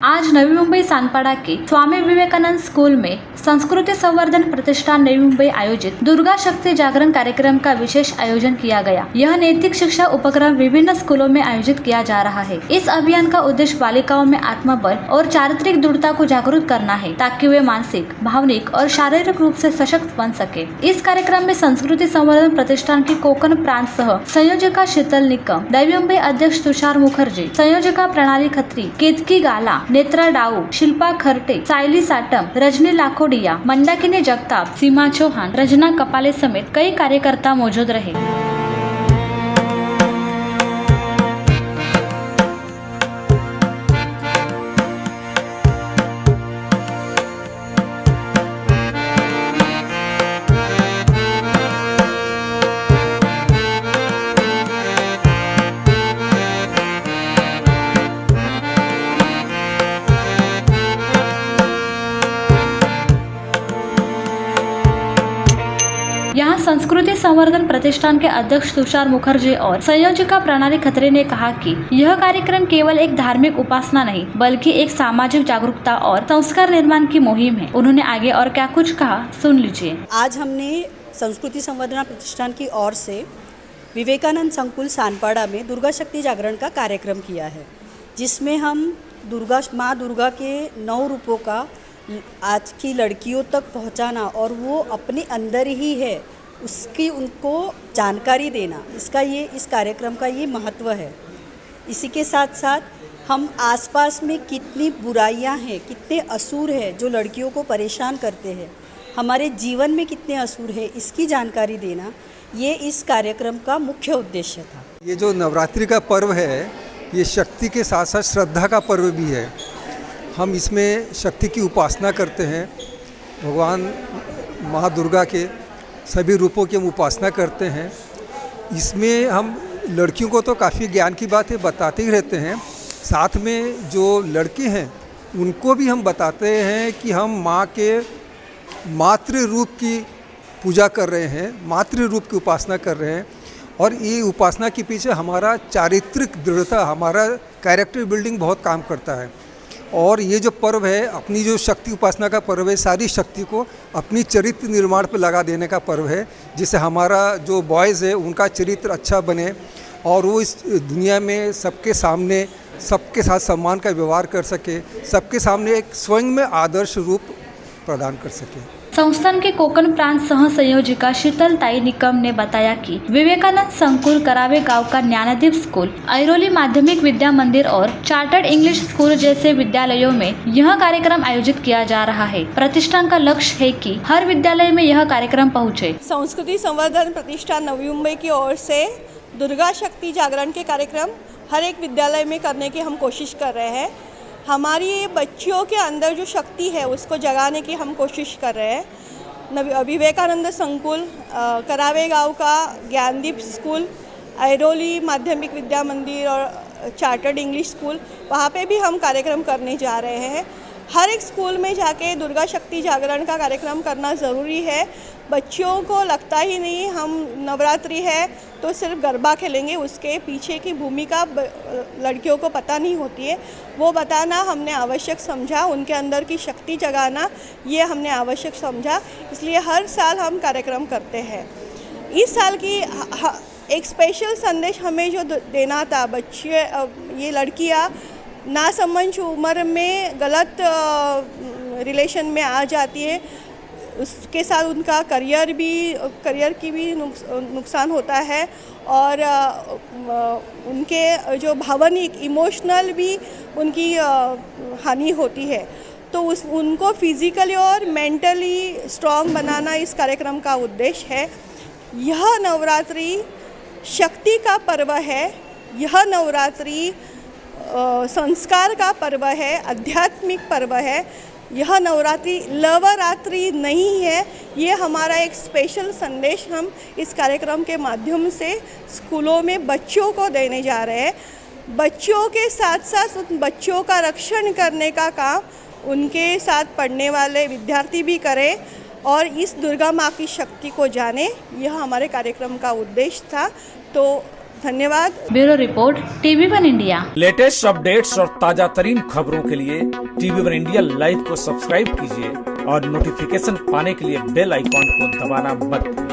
आज नवी मुंबई सानपाड़ा के स्वामी विवेकानंद स्कूल में संस्कृति संवर्धन प्रतिष्ठान नवी मुंबई आयोजित दुर्गा शक्ति जागरण कार्यक्रम का विशेष आयोजन किया गया। यह नैतिक शिक्षा उपक्रम विभिन्न स्कूलों में आयोजित किया जा रहा है। इस अभियान का उद्देश्य बालिकाओं में आत्मबल और चारित्रिक दृढ़ता को जागरूक करना है, ताकि वे मानसिक, भावनिक और शारीरिक रूप से सशक्त बन सके। इस कार्यक्रम में संस्कृति संवर्धन प्रतिष्ठान की कोकण प्रांत सह संयोजिका शीतल निकम, नवी मुंबई अध्यक्ष तुषार मुखर्जी, संयोजिका प्रणाली खत्री, केतकी गाला, नेत्रा डाऊ, शिल्पा खरटे, सायली साटम, रजनी लाखोडिया, मंदाकिनी जगताप, सीमा चौहान, रजना कपाले समेत कई कार्यकर्ता मौजूद रहे। यहाँ संस्कृति संवर्धन प्रतिष्ठान के अध्यक्ष तुषार मुखर्जी और संयोजिका प्रणाली खत्री ने कहा कि यह कार्यक्रम केवल एक धार्मिक उपासना नहीं, बल्कि एक सामाजिक जागरूकता और संस्कार निर्माण की मुहिम है। उन्होंने आगे और क्या कुछ कहा, सुन लीजिए। आज हमने संस्कृति संवर्धन प्रतिष्ठान की ओर से विवेकानंद संकुल सानपाड़ा में दुर्गा शक्ति जागरण का कार्यक्रम किया है, जिसमें हम माँ दुर्गा के 9 रूपों का आज की लड़कियों तक पहुंचाना और वो अपने अंदर ही है उसकी उनको जानकारी देना, इस कार्यक्रम का ये महत्व है। इसी के साथ साथ हम आसपास में कितनी बुराइयां हैं, कितने असुर हैं जो लड़कियों को परेशान करते हैं, हमारे जीवन में कितने असुर हैं, इसकी जानकारी देना, ये इस कार्यक्रम का मुख्य उद्देश्य था। ये जो नवरात्रि का पर्व है, ये शक्ति के साथ साथ श्रद्धा का पर्व भी है। हम इसमें शक्ति की उपासना करते हैं, भगवान माँ दुर्गा के सभी रूपों की हम उपासना करते हैं। इसमें हम लड़कियों को तो काफ़ी ज्ञान की बातें बताते ही रहते हैं, साथ में जो लड़के हैं उनको भी हम बताते हैं कि हम माँ के मातृ रूप की पूजा कर रहे हैं, मातृ रूप की उपासना कर रहे हैं। और ये उपासना के पीछे हमारा चारित्रिक दृढ़ता, हमारा कैरेक्टर बिल्डिंग बहुत काम करता है। और ये जो पर्व है, अपनी जो शक्ति उपासना का पर्व है, सारी शक्ति को अपनी चरित्र निर्माण पर लगा देने का पर्व है, जिससे हमारा जो बॉयज़ है उनका चरित्र अच्छा बने और वो इस दुनिया में सबके सामने सबके साथ सम्मान का व्यवहार कर सके, सबके सामने एक स्वयं में आदर्श रूप प्रदान कर सके। संस्थान के कोकण प्रांत सह संयोजिका शीतल ताई निकम ने बताया कि विवेकानंद संकुल, करावे गांव का ज्ञानदीप स्कूल, ऐरोली माध्यमिक विद्या मंदिर और चार्टर्ड इंग्लिश स्कूल जैसे विद्यालयों में यह कार्यक्रम आयोजित किया जा रहा है। प्रतिष्ठान का लक्ष्य है कि हर विद्यालय में यह कार्यक्रम पहुँचे। संस्कृति संवर्धन प्रतिष्ठान नवी मुंबई की ओर से दुर्गा शक्ति जागरण के कार्यक्रम हर एक विद्यालय में करने की हम कोशिश कर रहे हैं। हमारी बच्चियों के अंदर जो शक्ति है उसको जगाने की हम कोशिश कर रहे हैं। विवेकानंद संकुल, करावे गांव का ज्ञानदीप स्कूल, ऐरोली माध्यमिक विद्या मंदिर और चार्टर्ड इंग्लिश स्कूल, वहाँ पे भी हम कार्यक्रम करने जा रहे हैं। हर एक स्कूल में जाके दुर्गा शक्ति जागरण का कार्यक्रम करना ज़रूरी है। बच्चियों को लगता ही नहीं हम नवरात्रि है तो सिर्फ गरबा खेलेंगे, उसके पीछे की भूमिका लड़कियों को पता नहीं होती है। वो बताना हमने आवश्यक समझा, उनके अंदर की शक्ति जगाना ये हमने आवश्यक समझा, इसलिए हर साल हम कार्यक्रम करते हैं। इस साल की एक स्पेशल संदेश हमें जो देना था, बच्चे ये लड़कियाँ नासमझ उम्र में गलत रिलेशन में आ जाती है, उसके साथ उनका करियर की भी नुकसान होता है और उनके जो भावनिक इमोशनल भी उनकी हानि होती है। तो उनको फिज़िकली और मेंटली स्ट्रॉन्ग बनाना इस कार्यक्रम का उद्देश्य है। यह नवरात्रि शक्ति का पर्व है, यह नवरात्रि संस्कार का पर्व है, आध्यात्मिक पर्व है। यह नवरात्रि लवरात्रि नहीं है। ये हमारा एक स्पेशल संदेश हम इस कार्यक्रम के माध्यम से स्कूलों में बच्चों को देने जा रहे हैं। बच्चों के साथ साथ उन बच्चों का रक्षण करने का काम उनके साथ पढ़ने वाले विद्यार्थी भी करें और इस दुर्गा माँ की शक्ति को जाने, यह हमारे कार्यक्रम का उद्देश्य था। तो धन्यवाद। Bureau report TV1 India. Latest updates और ताजा तरीन खबरों के लिए TV1 इंडिया लाइव को सब्सक्राइब कीजिए और नोटिफिकेशन पाने के लिए बेल आइकॉन को दबाना मत भूलिए।